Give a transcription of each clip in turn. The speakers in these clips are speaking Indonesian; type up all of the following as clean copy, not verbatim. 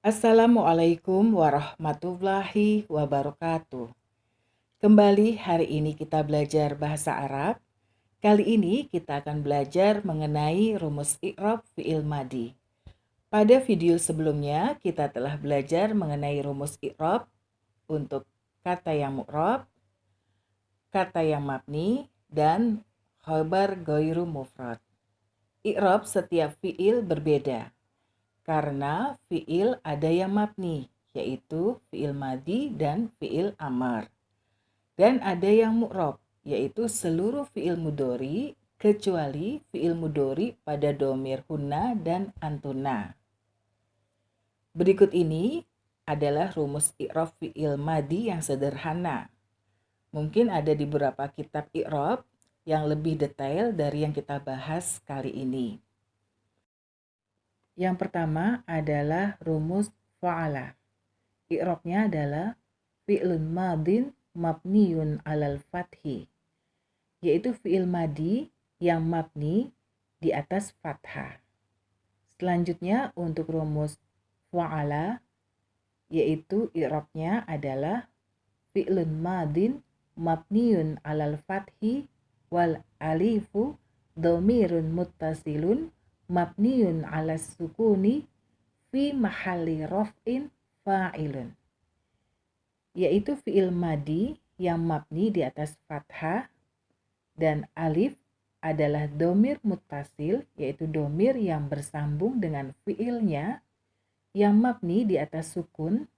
Assalamualaikum warahmatullahi wabarakatuh. Kembali hari ini kita belajar bahasa Arab. Kali ini kita akan belajar mengenai rumus i'rab fi'il madi. Pada video sebelumnya kita telah belajar mengenai rumus i'rab untuk kata yang mu'rab, kata yang mabni, dan khabar ghairu mufrad. I'rab setiap fi'il berbeda. Karena fi'il ada yang mabni, yaitu fi'il madi dan fi'il amar. Dan ada yang mu'rab, yaitu seluruh fi'il mudhari kecuali fi'il mudhari pada domir hunna dan antuna. Berikut ini adalah rumus i'rab fi'il madi yang sederhana. Mungkin ada di beberapa kitab i'rab yang lebih detail dari yang kita bahas kali ini. Yang pertama adalah rumus fa'ala. I'rabnya adalah fi'lun madin mabniun alal fathi, yaitu fi'il madi yang mabni di atas fathah. Selanjutnya untuk rumus fa'ala, yaitu i'rabnya adalah fi'lun madin mabniun alal fathi wal alifu dhamirun muttasilun mabniun alas sukuni fi mahalli raf'in fa'ilun, yaitu fi'il madi yang mabni di atas fathah dan alif adalah domir muttasil, yaitu domir yang bersambung dengan fi'ilnya yang mabni di atas sukun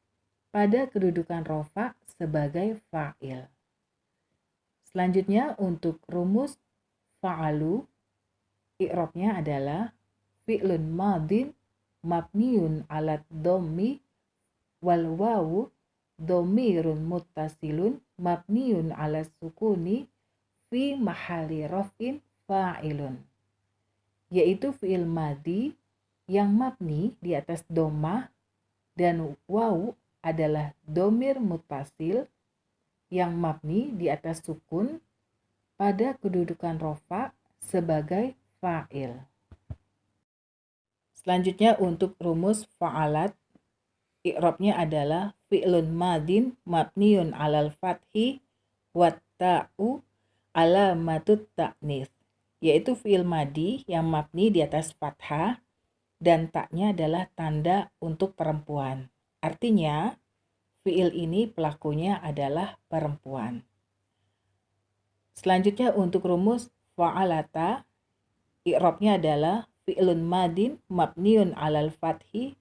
pada kedudukan rofa sebagai fa'il. Selanjutnya untuk rumus fa'alu, i'rabnya adalah fi'lun madin mabniun alat dhammi wal wawu dhamirun muttasilun mabniun ala sukuni fi mahali raf'in fa'ilun, yaitu fi'il madi yang mabni di atas dhammah dan wawu adalah dhamir muttasil yang mabni di atas sukun pada kedudukan rofa sebagai fa'il. Selanjutnya untuk rumus fa'alat, i'rabnya adalah fi'lun madin mabniun alal fathi wat ta'u alamatut ta'nits, yaitu fi'il madi yang mabni di atas fathah dan taknya adalah tanda untuk perempuan. Artinya fi'il ini pelakunya adalah perempuan. Selanjutnya untuk rumus fa'alata, i'rabnya adalah fi'lun madin mabniun alal fathi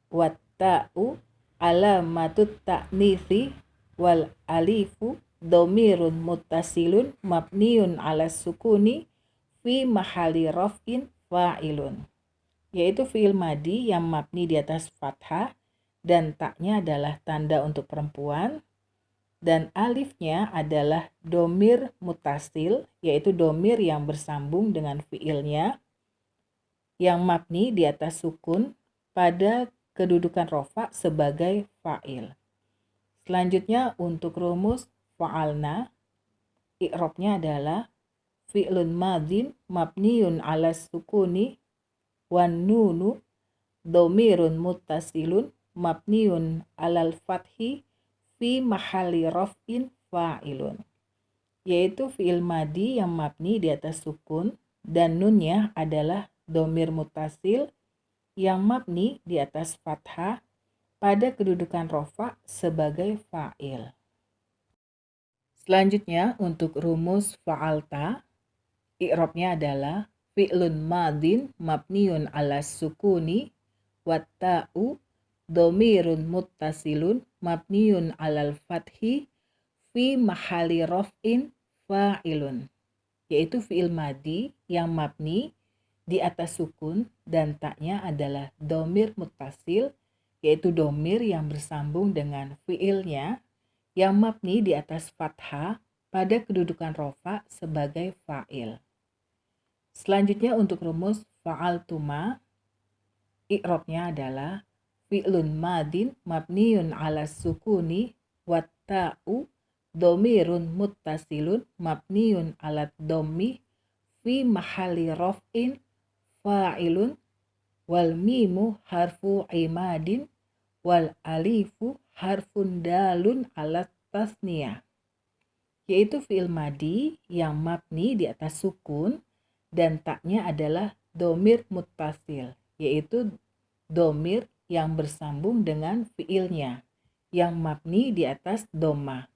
wat ta'u alamatut ta'nitsi wal alifu dhamirun muttasilun mabniun ala sukuni fi mahali raf'in fa'ilun, yaitu fi'il madi yang mabni di atas fathah dan taknya adalah tanda untuk perempuan dan alifnya adalah domir muttasil, yaitu domir yang bersambung dengan fi'ilnya yang mabni di atas sukun pada kedudukan rofa sebagai fa'il. Selanjutnya untuk rumus fa'alna, i'rabnya adalah fi'lun madin mabniun ala sukuni wan nunu dhamirun muttasilun mabniun alal fathi fi mahali raf'in fa'ilun, yaitu fi'il madi yang mabni di atas sukun dan nunnya adalah dhamir muttasil yang mabni di atas fathah pada kedudukan rofa sebagai fa'il. Selanjutnya untuk rumus fa'alta, i'rabnya adalah fi'lun madin mabniun ala sukuni wat ta'u dhamirun muttasilun mabniun alal fathi fi mahali raf'in fa'ilun, yaitu fi'il madi yang mabni di atas sukun dan taknya adalah dhamir muttasil, yaitu dhamir yang bersambung dengan fi'ilnya yang mabni di atas fathah pada kedudukan rofa sebagai fa'il. Selanjutnya untuk rumus fa'altuma, i'rabnya adalah fi'lun madin mabniun ala sukuni wat ta'u dhamirun muttasilun mabniun ala dhammi fi mahali raf'in fa'ilun wal mimu harfu imadin wal alifu harfun dalun alat tasniyah, yaitu fi'il madi yang mabni di atas sukun dan taknya adalah domir muttasil, yaitu domir yang bersambung dengan fi'ilnya yang mabni di atas dhammah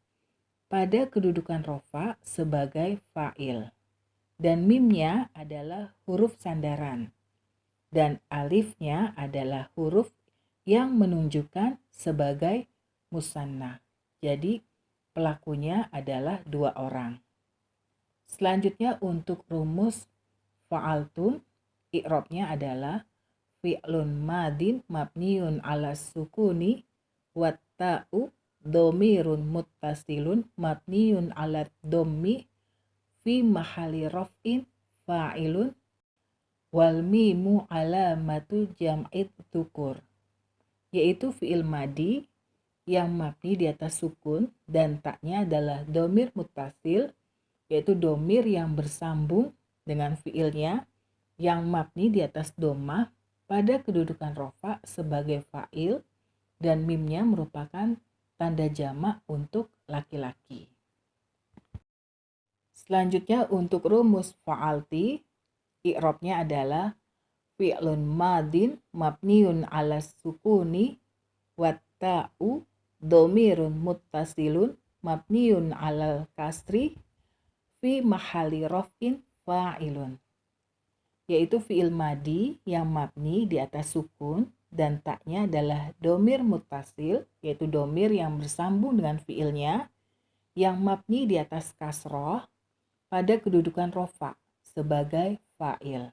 pada kedudukan rofa sebagai fa'il, dan mimnya adalah huruf sandaran dan alifnya adalah huruf yang menunjukkan sebagai musanna. Jadi pelakunya adalah 2 orang. Selanjutnya untuk rumus fa'altum, i'rabnya adalah fi'lun madin mabniun ala sukuni wat ta'u domirun muttasilun mabniun ala dhammi fi mahali raf'in fa'ilun wal mimu alamatu jam'id tukur, yaitu fi'il madi yang mabni di atas sukun dan taknya adalah domir muttasil, yaitu domir yang bersambung dengan fi'ilnya yang mabni di atas dhammah pada kedudukan rofa sebagai fa'il, dan mimnya merupakan tanda jamak untuk laki-laki. Selanjutnya untuk rumus fa'alti, i'rabnya adalah fi'lun madin mabniun ala sukuni wat ta'u domirun muttasilun mabniun ala kasri fi mahali raf'in fa'ilun, yaitu fi'il madi yang mabni di atas sukun dan taknya adalah domir muttasil, yaitu domir yang bersambung dengan fi'ilnya yang mabni di atas kasroh pada kedudukan rofa sebagai fa'il.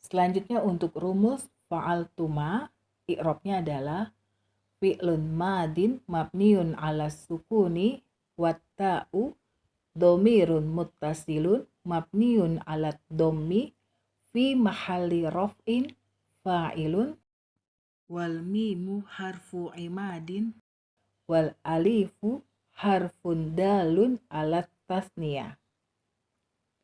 Selanjutnya untuk rumus fa'altuma, i'rabnya adalah fi'lun madin mabniun ala sukuni wat ta'u domirun muttasilun mabniun ala dhammi fi mahali raf'in fa'ilun wal mimu harfu imadin wal alifu harfun dalun alat tasniyah,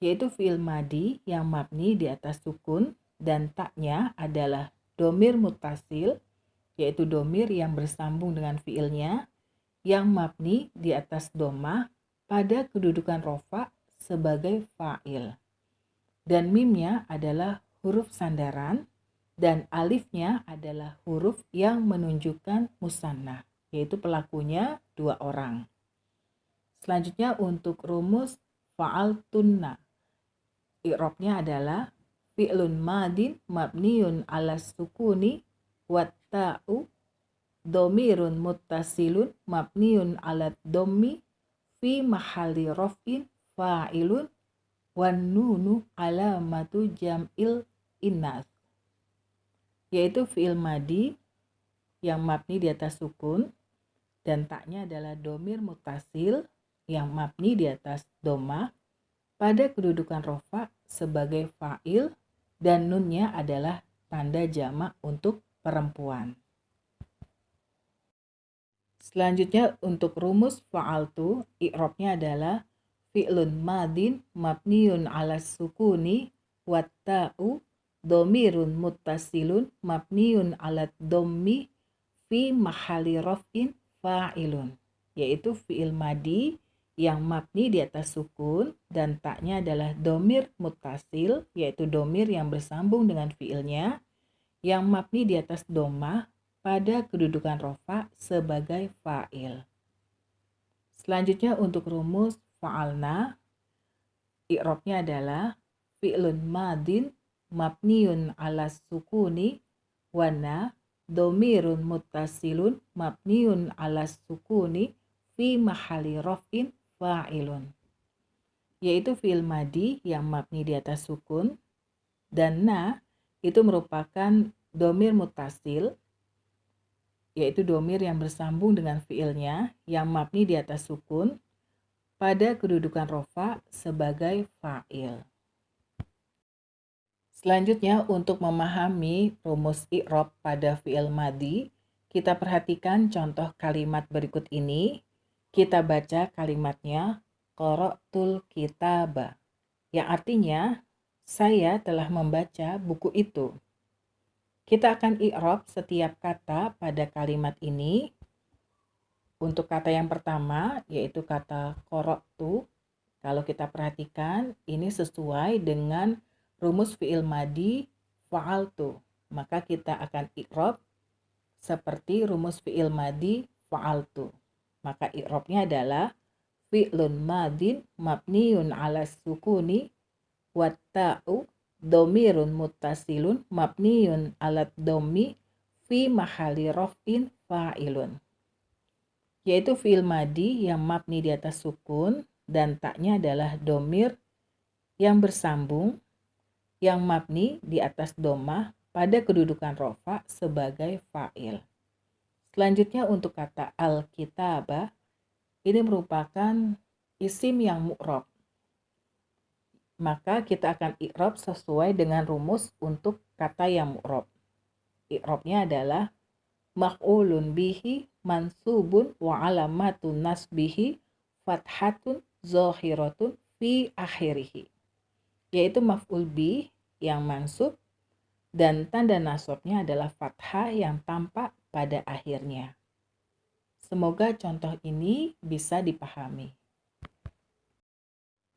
yaitu fi'il madi yang mabni di atas sukun dan taknya adalah domir muttasil, yaitu domir yang bersambung dengan fi'ilnya yang mabni di atas dhammah pada kedudukan rofa sebagai fa'il, dan mimnya adalah huruf sandaran dan alifnya adalah huruf yang menunjukkan musanna, yaitu pelakunya 2 orang. Selanjutnya untuk rumus fa'altunna, i'rabnya adalah fi'lun madin mabniun ala sukuni wat ta'u domirun muttasilun mabniun ala dhammi fi mahali raf'in fa'ilun wan nunu alamatu jam'il innas, yaitu fi'il madi yang mabni di atas sukun dan taknya adalah domir muttasil yang mabni di atas dhammah pada kedudukan rofa sebagai fa'il, dan nunnya adalah tanda jamak untuk perempuan. Selanjutnya untuk rumus fa'altu, i'rabnya adalah fi'lun madin mabniun ala sukuni wat ta'u domirun muttasilun mabniun ala dhammi fi mahali raf'in fa'ilun, yaitu fi'il madi yang mabni di atas sukun dan taknya adalah domir muttasil, yaitu domir yang bersambung dengan fi'ilnya yang mabni di atas dhammah pada kedudukan rofa sebagai fa'il. Selanjutnya untuk rumus fa'alna, i'rabnya adalah fi'lun madin mabniun ala sukuni wana domirun muttasilun mabniun ala sukuni fi mahali raf'in fa'ilun, yaitu fi'il madi yang mabni di atas sukun dan na itu merupakan domir muttasil, yaitu domir yang bersambung dengan fi'ilnya yang mabni di atas sukun pada kedudukan rofa sebagai fa'il. Selanjutnya untuk memahami rumus i'rab pada fi'il madi, kita perhatikan contoh kalimat berikut ini. Kita baca kalimatnya qara'tul kitaba, yang artinya saya telah membaca buku itu. Kita akan i'rab setiap kata pada kalimat ini. Untuk kata yang pertama yaitu kata qara'tu. Kalau kita perhatikan ini sesuai dengan rumus fi'il madi fa'altu. Maka kita akan i'rab seperti rumus fi'il madi fa'altu. Maka i'rabnya adalah fi'lun madin mabniun ala sukuni watta'u domirun muttasilun mabniun alat domi fi mahali rof'in fa'ilun. Yaitu fi'il madi yang mabni di atas sukun dan taknya adalah domir yang bersambung yang mabni di atas domah pada kedudukan rofa sebagai fa'il. Selanjutnya untuk kata al-kitabah, ini merupakan isim yang mu'rab. Maka kita akan i'rab sesuai dengan rumus untuk kata yang mu'rab. I'rabnya adalah maf'ulun bihi mansubun wa alamatun nasbihi fathatun zohiratun fi akhirihi. Yaitu maf'ul bih yang mansub dan tanda nasabnya adalah fathah yang tampak pada akhirnya. Semoga contoh ini bisa dipahami.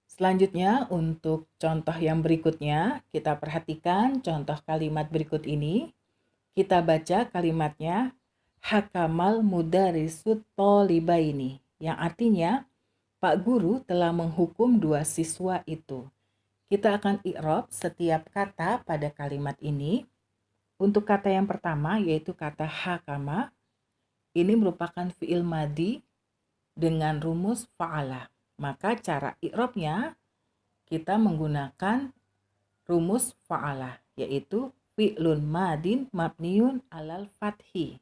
Selanjutnya untuk contoh yang berikutnya, kita perhatikan contoh kalimat berikut ini. Kita baca kalimatnya hakamal mudarisut tolibaini, yang artinya Pak Guru telah menghukum dua siswa itu. Kita akan i'rab setiap kata pada kalimat ini. Untuk kata yang pertama yaitu kata hakama, ini merupakan fi'il madi dengan rumus fa'ala. Maka cara i'rabnya kita menggunakan rumus fa'ala, yaitu fi'lun madin mabniun alal fathi,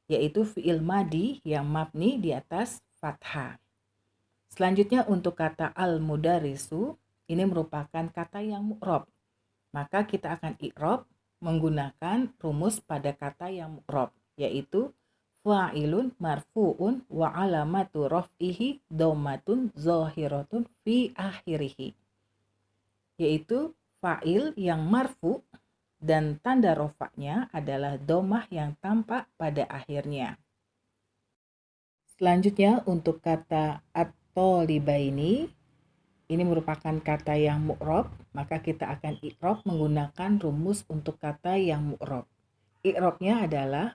yaitu fi'il madi yang mabni di atas fathah. Selanjutnya untuk kata al-mudarisu, ini merupakan kata yang mu'rab. Maka kita akan i'rab menggunakan rumus pada kata yang mu'rab, yaitu fa'ilun marfu'un wa alamatu raf'ihi dhammatun zahiratun fi akhirihi. Yaitu fa'il yang marfu dan tanda rofaknya adalah domah yang tampak pada akhirnya. Selanjutnya untuk kata at-tolibaini, ini merupakan kata yang mu'rab, maka kita akan i'rab menggunakan rumus untuk kata yang mu'rab. I'rabnya adalah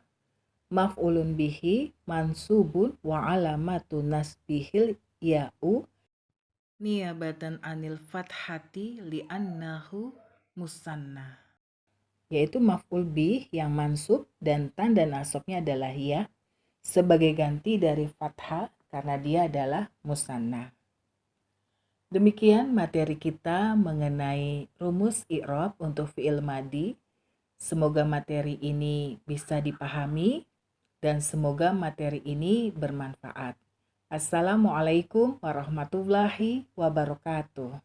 maf'ulun bihi mansubun wa alamatu nasbihil ya'u niyabatan anil fathati li'annahu musanna. Yaitu maf'ul bih yang mansub dan tanda nasabnya adalah ya sebagai ganti dari fathah karena dia adalah musanna. Demikian materi kita mengenai rumus i'rab untuk fi'il madi. Semoga materi ini bisa dipahami dan semoga materi ini bermanfaat. Assalamualaikum warahmatullahi wabarakatuh.